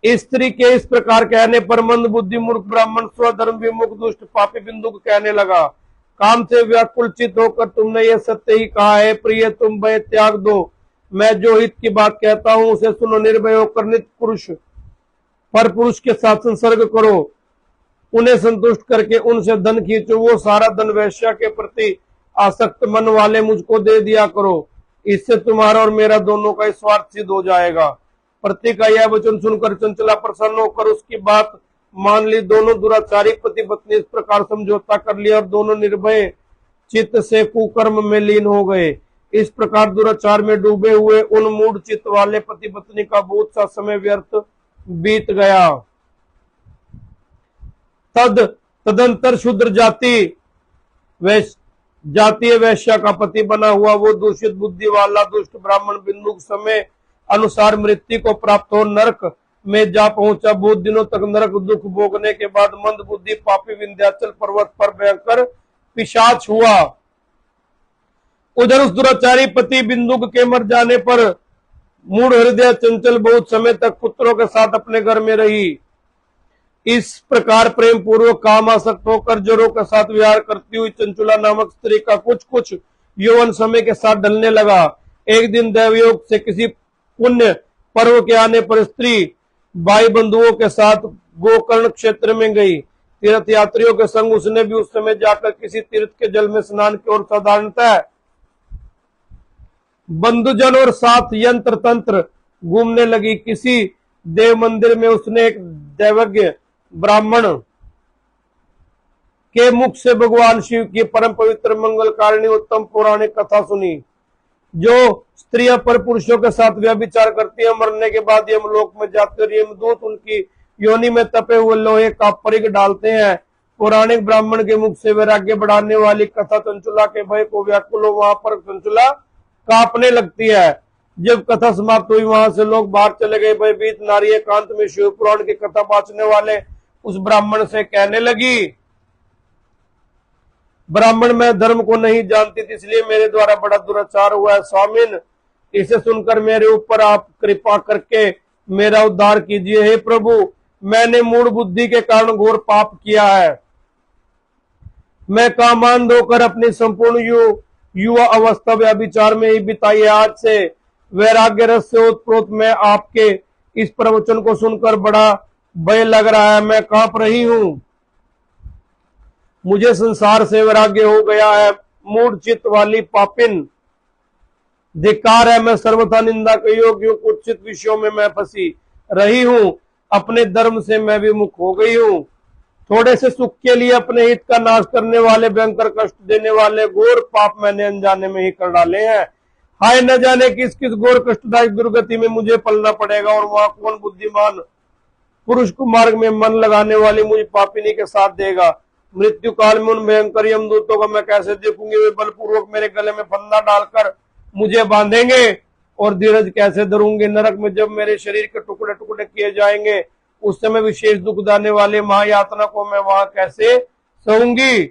Speaker 1: स्त्री के इस प्रकार कहने पर मंद बुद्धि मूर्ख ब्राह्मण स्वधर्म विमुख दुष्ट पापी बिंदु को कहने लगा। काम से व्याकुल चित होकर तुमने ये सत्य ही कहा है, प्रिय तुम भय त्याग दो। मैं जो हित की बात कहता हूं उसे सुनो। निर्भय होकर नित्य पुरुष पर पुरुष के साथ संसर्ग करो, उन्हें संतुष्ट करके उनसे धन खींचो। वो सारा धन वैश्य के प्रति आसक्त मन वाले मुझको दे दिया करो। इससे तुम्हारा और मेरा दोनों का स्वार्थ सिद्ध हो जाएगा। पति का यह वचन सुनकर चंचला प्रसन्न होकर उसकी बात मान ली। दोनों दुराचारी पति पत्नी इस प्रकार समझौता कर लिया और दोनों निर्भय चित्त से कुकर्म में लीन हो गए। इस प्रकार दुराचार में डूबे हुए उन मूढ़ चित्त वाले पति पत्नी का बहुत सा समय व्यर्थ बीत गया। तदंतर शूद्र जातीय वैश्य का पति बना हुआ वो दूषित बुद्धि वाला दुष्ट ब्राह्मण बिंदु समय अनुसार मृत्यु को प्राप्त हो नरक में जा पहुंचा। बहुत दिनों तक नरक दुख भोगने के बाद मंद बुद्धि पापी विंध्याचल पर्वत पर भयंकर पिशाच हुआ। उधर उस दुराचारी पति बिंदु के मर जाने पर मूढ़ हृदय चंचल बहुत समय तक पुत्रों के साथ अपने घर में रही। इस प्रकार प्रेम पूर्वक कामासक्त होकर जरों के साथ विहार करती हुई चंचला नामक स्त्री का कुछ कुछ यौवन समय के साथ ढलने लगा। एक दिन दैवयोग से किसी पुण्य पर्व के आने पर स्त्री भाई बंधुओं के साथ गोकर्ण क्षेत्र में गई। तीर्थ यात्रियों के संग उसने भी उस समय जाकर किसी तीर्थ के जल में स्नान की और साधारणतः बंधुजन और साथ यंत्र तंत्र घूमने लगी। किसी देव मंदिर में उसने एक दैवज्ञ ब्राह्मण के मुख से भगवान शिव की परम पवित्र मंगलकारिणी उत्तम पौराणिक कथा सुनी। जो स्त्रियां पर पुरुषों के साथ व्यभिचार करती है मरने के बाद यमलोक में जाते और यमदूत उनकी योनि में तपे हुए लोहे का परिग डालते हैं। पौराणिक ब्राह्मण के मुख से वैराग्य बढ़ाने वाली कथा चंचला के भय को व्याकुल हो वहां पर चंचला कांपने लगती है। जब कथा समाप्त हुई वहां से लोग बाहर चले गए। भयभीत नारी एकांत में शिव पुराण की कथा बांचने वाले उस ब्राह्मण से कहने लगी, ब्राह्मण मैं धर्म को नहीं जानती थी इसलिए मेरे द्वारा बड़ा दुराचार हुआ है। स्वामिन, इसे सुनकर मेरे ऊपर आप कृपा करके मेरा उद्धार कीजिए। हे प्रभु, मैंने मूढ़ बुद्धि के कारण घोर पाप किया है। मैं कामांध होकर अपनी संपूर्ण युवा अवस्था व्यभिचार में ही बिताई है। आज से वैराग्य रस से ओतप्रोत मैं आपके इस प्रवचन को सुनकर बड़ा भय लग रहा है। मैं कांप रही हूं, मुझे संसार से वैराग्य हो गया है। मूढ़ चित्त वाली पापिन, धिक्कार है, मैं सर्वथा निंदा के योग्य हूँ। कुत्सित विषयों में मैं फंसी रही हूँ, अपने धर्म से मैं विमुख हो गई हूँ। थोड़े से सुख के लिए अपने हित का नाश करने वाले, भयंकर कष्ट देने वाले घोर पाप मैंने अनजाने में ही कर डाले हैं। हाय, न जाने किस किस घोर कष्टदायक दुर्गति में मुझे पलना पड़ेगा, और वहां कौन बुद्धिमान पुरुष को मार्ग में मन लगाने वाली मुझे पापिनी के साथ देगा। मृत्यु काल में उन भयंकर यमदूतों को मैं कैसे देखूंगी? वे बलपूर्वक मेरे गले में फंदा डालकर मुझे बांधेंगे, और धीरज कैसे धरूंगी? नरक में जब मेरे शरीर के टुकड़े टुकड़े किए जाएंगे, उस समय विशेष दुख दाने वाले महायातना को मैं वहां कैसे सहूंगी?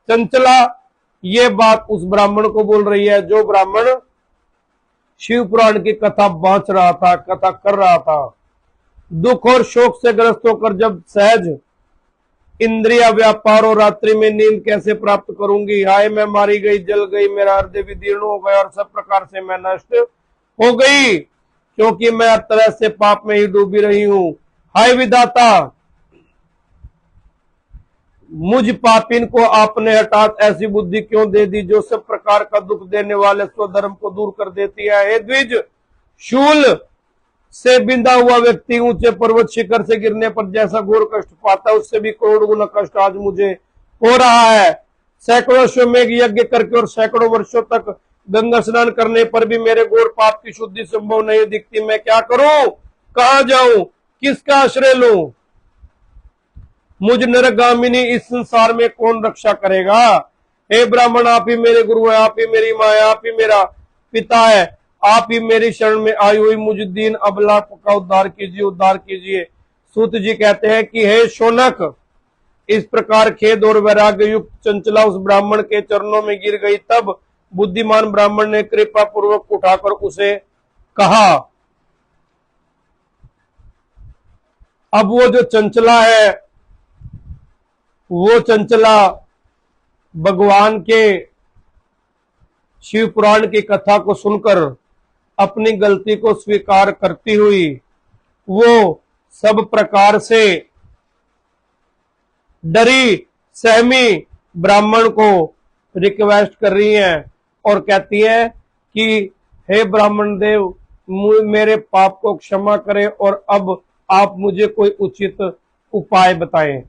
Speaker 1: चंचला ये बात उस ब्राह्मण को बोल रही है, जो ब्राह्मण शिव पुराण की कथा बांच रहा था, कथा कर रहा था। दुख और शोक से ग्रस्त होकर जब सहज इंद्रिया व्यापार और रात्रि में नींद कैसे प्राप्त करूंगी? हाय, मैं मारी गई, जल गई, मेरा हृदय विदीर्ण हो गया, और सब प्रकार से मैं नष्ट हो गई, क्योंकि मैं हर तरह से पाप में ही डूबी रही हूं। हाय विधाता, मुझ पापिन को आपने हठात ऐसी बुद्धि क्यों दे दी, जो सब प्रकार का दुख देने वाले स्वधर्म को दूर कर देती है? हे द्विज, शूल से बिंदा हुआ व्यक्ति ऊंचे पर्वत शिखर से गिरने पर जैसा घोर कष्ट पाता है, उससे भी करोड़ गुना कष्ट आज मुझे हो रहा है। सैकड़ों अश्वमेघ यज्ञ करके और सैकड़ों वर्षों तक गंगा स्नान करने पर भी मेरे घोर पाप की शुद्धि संभव नहीं दिखती। मैं क्या करूं? कहां जाऊं? किसका आश्रय लूं? मुझ नरगामिनी इस संसार में कौन रक्षा करेगा? हे ब्राह्मण, आप ही मेरे गुरु है, आप ही मेरी माँ है, आप ही मेरा पिता है, आप ही मेरी शरण में आई हुई मुझ दीन अबला का उद्धार कीजिए, उद्धार कीजिए। सूत जी कहते हैं कि हे शौनक, इस प्रकार खेद और वैराग्य युक्त चंचला उस ब्राह्मण के चरणों में गिर गई। तब बुद्धिमान ब्राह्मण ने कृपा पूर्वक उठाकर उसे कहा। अब वो जो चंचला है, वो चंचला भगवान के शिव पुराण की कथा को सुनकर अपनी गलती को स्वीकार करती हुई वो सब प्रकार से डरी सहमी ब्राह्मण को रिक्वेस्ट कर रही हैं और कहती है कि हे ब्राह्मण देव, मेरे पाप को क्षमा करें और अब आप मुझे कोई उचित उपाय बताएं।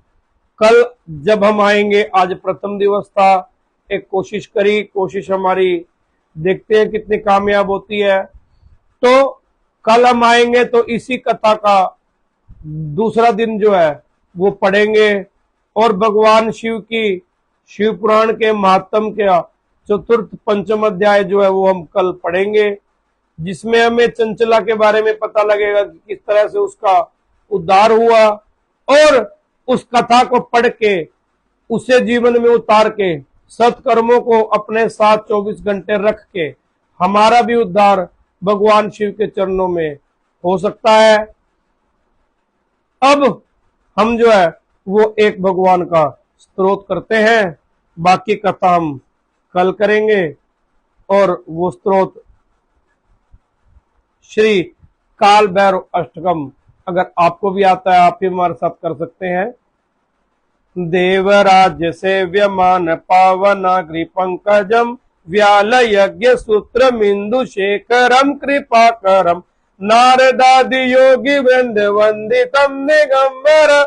Speaker 1: कल जब हम आएंगे, आज प्रथम दिवस था, एक कोशिश करी, कोशिश हमारी देखते हैं कितनी कामयाब होती है। तो कल हम आएंगे तो इसी कथा का दूसरा दिन जो है वो पढ़ेंगे, और भगवान शिव की शिव पुराण के महात्म का चतुर्थ पंचम अध्याय जो है वो हम कल पढ़ेंगे, जिसमें हमें चंचला के बारे में पता लगेगा कि किस तरह से उसका उद्धार हुआ, और उस कथा को पढ़ के उसे जीवन में उतार के सत्कर्मों को अपने साथ 24 घंटे रख के हमारा भी उद्धार भगवान शिव के चरणों में हो सकता है। अब हम जो है वो एक भगवान का स्तोत्र करते हैं, बाकी कथा हम कल करेंगे, और वो स्तोत्र श्री काल भैरव अष्टकम, अगर आपको भी आता है आप भी हमारे साथ कर सकते हैं। देवराज्य सेव्यमान पावनाग्रि पंकजम व्याल यज्ञ सूत्र मिंदु शेखरम कृपाकरम नारदादि योगी वृंद वंदितम दिगंबर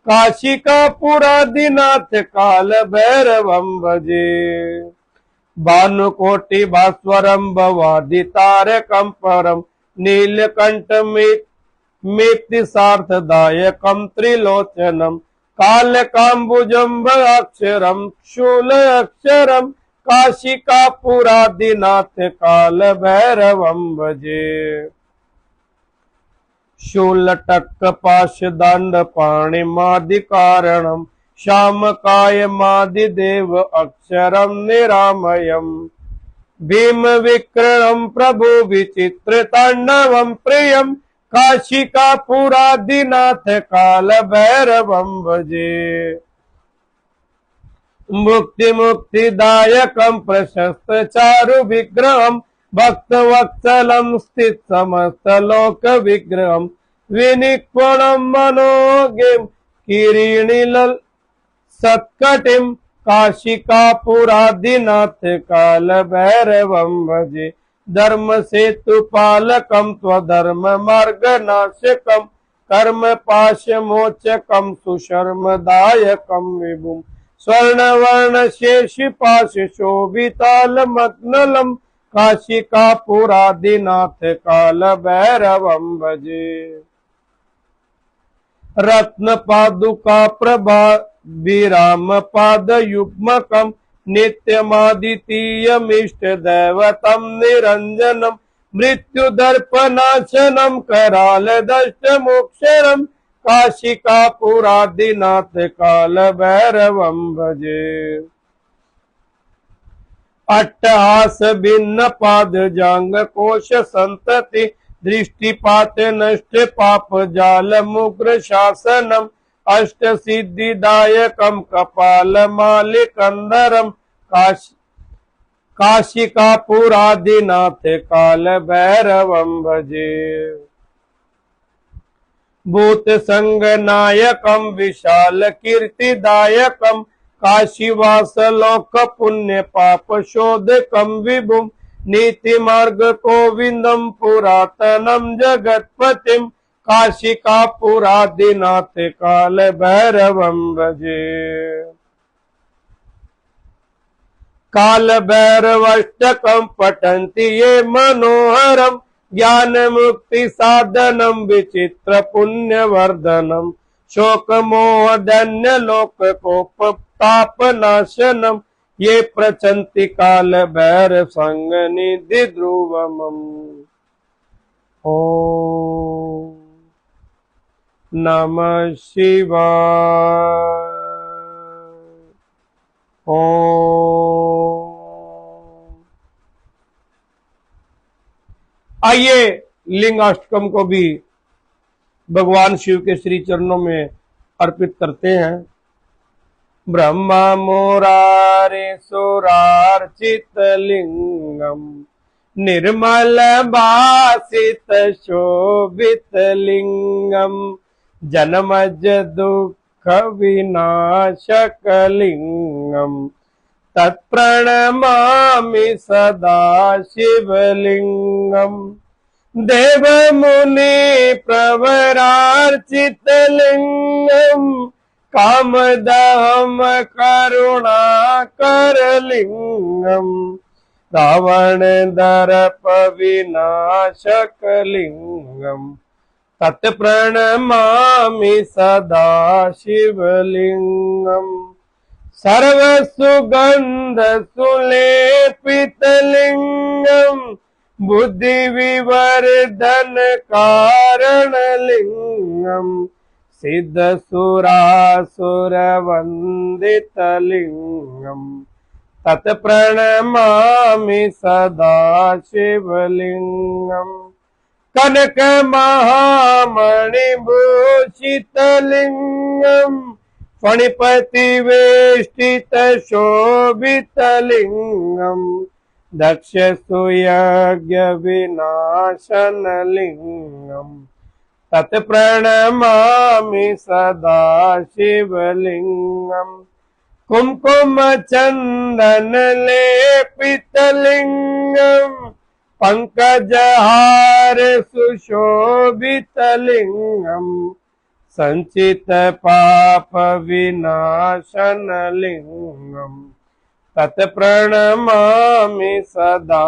Speaker 1: काशिकापुरादिनाथ काल भैरवम भजे भानुकोटि भास्वरम भवादितारकम परम नीलकंठ मिति सार्थदायकम त्रिलोचनम काल काम्बुजम्ब अक्षरम शूल अक्षरम काशिकापुरादिनाथ काल भैरवम भजे शूलटक पाश दंड पाणिमादि कारणम श्याम काय मादि देव अक्षरम निरामयम भीम विक्रम प्रभु विचित्र तांडवम प्रियम काशिकापुरादिनाथ काल भैरवम भजे मुक्ति मुक्तिदायकम प्रशस्त चारु विग्रहम भक्त वत्सलम स्थित समस्त लोक विग्रहम विनिक्वणम मनोगिम किरीणिल सत्कटिम काशिकापुरादिनाथ काल भैरवम भजे धर्म सेतु पालकम त्वधर्म मार्ग नाशकम कर्म पाश मोचकम सुशर्मदायकम विभुम स्वर्ण वर्ण शेष पाश शोभिताल मग्नलम काशिका पुरादिनाथ काल भैरवम भजे रत्न पादुका प्रभा विराम पाद युग्मकम नित्यमादितीयमिष्ट दैवतम निरंजनम मृत्यु दर्पनाशनम कराल दष्ट मोक्षरम काशिका पुरादिनाथ काल भैरवम भजे अट्टहास भिन्न पाद जांग कोश संतति दृष्टिपात नष्ट पाप जाल मुग्र शासनम अष्ट सिद्धिदायकम कपाल मालिकंदरम काशिका पुरादिनाथ काल भैरवम भजे भूत संग नायकम विशाल कीर्तिदायकम काशीवास लोक पुण्य पाप शोधकम विभुम नीति मार्ग गोविंदम पुरातनम जगतपतिम काशिका पुरादिनाथ काल भैरवम भजे काल भैरवष्टकम पठन्ति ये मनोहरम ज्ञान मुक्ति साधनम विचित्र पुण्य वर्धनम शोक मोह धन्य लोक को ताप नाशनम ये प्रचंति काल भैरव संग निधि ध्रुवमम ओम नमः शिवाय ओम। आइए लिंगाष्टकम को भी भगवान शिव के श्री चरणों में अर्पित करते हैं। ब्रह्मा मुरारे सुरार्चित लिंगम निर्मल भासित शोभित लिंगम जन्मज दुख विनाशक लिंगम तत्प्रणमामि सदा शिवलिंगम देव मुनि प्रवरार्चित लिंगम कामदहम करुणाकर लिंगम रावण दर्प विनाशक लिंगम तत्प्रणमामि सदा शिवलिंगम सर्व सुगंध सुलेपित लिंगम बुद्धि विवर्धन कारण लिंगम सिद्ध सुरासुर वंदित लिंगम तत्प्रणमामि सदा शिवलिंगम कनक महामणि भूषित लिंगम फणिपति वेष्टित शोभित लिंगम दक्ष सुयज्ञ विनाशन लिंगम तत्प्रणमामि सदा शिवलिंगम कुमकुम चंदन लेपित लिंगम पंकजहार सुशोभित लिंगम संचित पाप विनाशन लिंगम तत्प्रणमामि सदा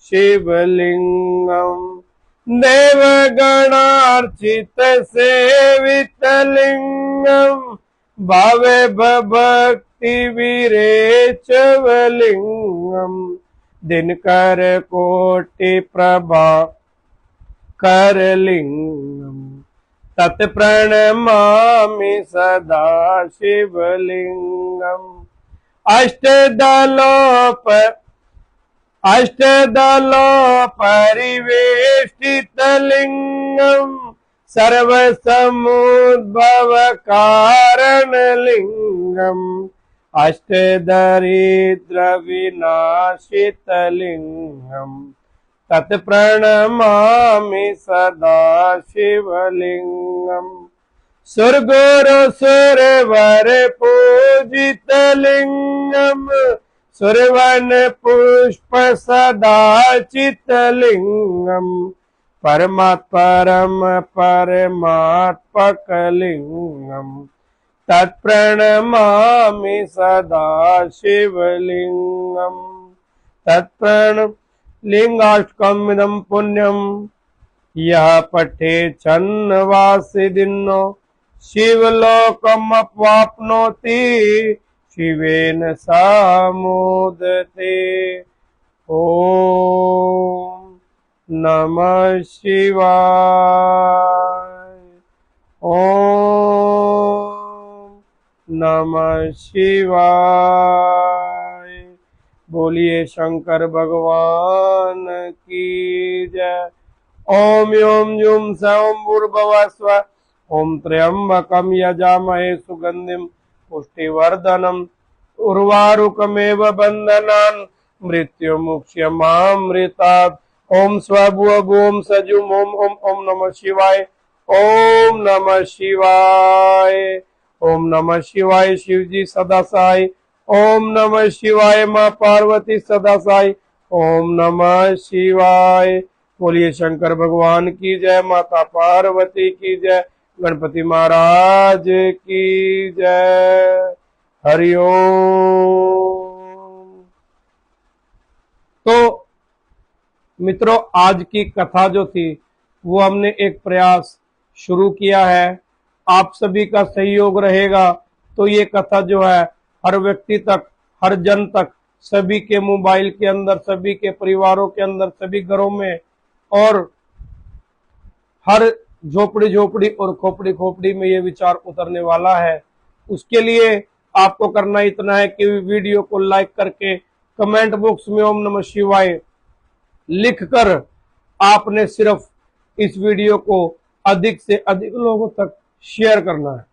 Speaker 1: शिवलिंगम देवगणार्चित सेवित लिंगम भावे भक्ति विरेचव लिंगम दिनकर कोटि प्रभा कर लिंगम तत्प्रणमामि सदा शिवलिंगम अष्टदलों परिवेष्टित लिंगम सर्व समुद्भव कारण लिंगम अष्टदरिद्र विनाशित लिंगम तत्प्रणमामि सदा शिवलिंगम सुरगुरु सुरवर पूजित लिंगम सुरवन पुष्प सदा चितलिंगम परमात्परम परमात्मकलिंगम तत्प्रणमामि सदा शिवलिंगम तत्प्रण लिंगाष्टकमिदं पुण्यम यह पठे छन्नवासि दिनो शिवलोकमप्वाप्नोति शिवेन सामुदते। ओम नमः शिवाय। ओम नमः शिवाय। बोलिए शंकर भगवान की जय। ओम योम युम सौम भूर्भुवः स्वः। ओम त्र्यंबकं यजामहे सुगंधिं पुष्टिवर्धनम् उर्वारुकमेव बन्धनान् मृत्युमुक्ष्यमामृतात्। ओम स्वभुवभुवं सजुम ओम ओम ओम नमः शिवाय। ओम नमः शिवाय। ओम नमः शिवाय शिवजी सदा साई। ओम नमः शिवाय माँ पार्वती सदा साई। ओम नमः शिवाय। बोलिए शंकर भगवान की जय, माता पार्वती की जय, गणपति महाराज की जय। हरि ओम। तो मित्रों, आज की कथा जो थी वो हमने एक प्रयास शुरू किया है। आप सभी का सहयोग रहेगा तो ये कथा जो है हर व्यक्ति तक, हर जन तक, सभी के मोबाइल के अंदर, सभी के परिवारों के अंदर, सभी घरों में और हर झोपड़ी झोपड़ी और खोपड़ी खोपड़ी में ये विचार उतरने वाला है। उसके लिए आपको करना इतना है कि वीडियो को लाइक करके कमेंट बॉक्स में ओम नमः शिवाय लिखकर आपने सिर्फ इस वीडियो को अधिक से अधिक लोगों तक शेयर करना है।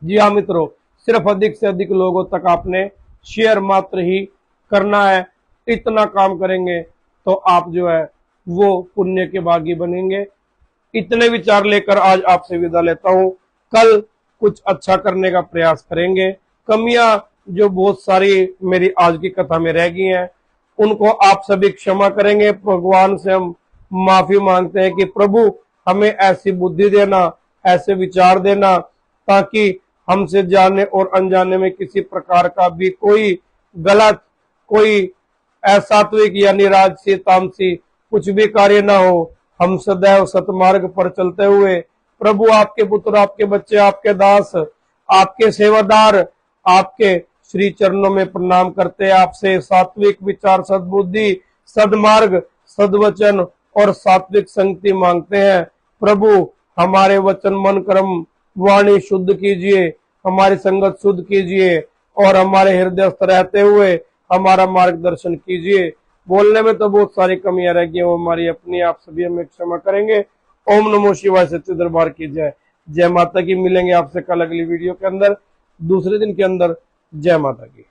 Speaker 1: जी हाँ मित्रों, सिर्फ अधिक से अधिक लोगों तक आपने शेयर मात्र ही करना है। इतना काम करेंगे तो आप जो है वो पुण्य के भागी बनेंगे। इतने विचार लेकर आज आपसे विदा लेता हूं। कल कुछ अच्छा करने का प्रयास करेंगे। कमियां जो बहुत सारी मेरी आज की कथा में रह गई हैं उनको आप सभी क्षमा करेंगे। भगवान से हम माफी मांगते हैं कि प्रभु हमें ऐसी बुद्धि देना, ऐसे विचार देना ताकि हमसे जाने और अनजाने में किसी प्रकार का भी कोई गलत, कोई असात्विक यानी राजसी तामसी कुछ भी कार्य ना हो। हम सदैव सतमार्ग पर चलते हुए प्रभु आपके पुत्र, आपके बच्चे, आपके दास, आपके सेवादार आपके श्री चरणों में प्रणाम करते हैं। आपसे सात्विक विचार, सद्बुद्धि, सदमार्ग, सदवचन और सात्विक संगति मांगते हैं। प्रभु हमारे वचन, मन, कर्म, वाणी शुद्ध कीजिए, हमारी संगत शुद्ध कीजिए और हमारे हृदयस्थ रहते हुए हमारा मार्गदर्शन कीजिए। बोलने में तो बहुत सारी कमियां रह गई, वो हमारी अपनी, आप सभी हमें क्षमा करेंगे। ओम नमो शिवाय। सच्चे दरबार की जय। जय माता की। मिलेंगे आपसे कल अगली वीडियो के अंदर, दूसरे दिन के अंदर। जय माता की।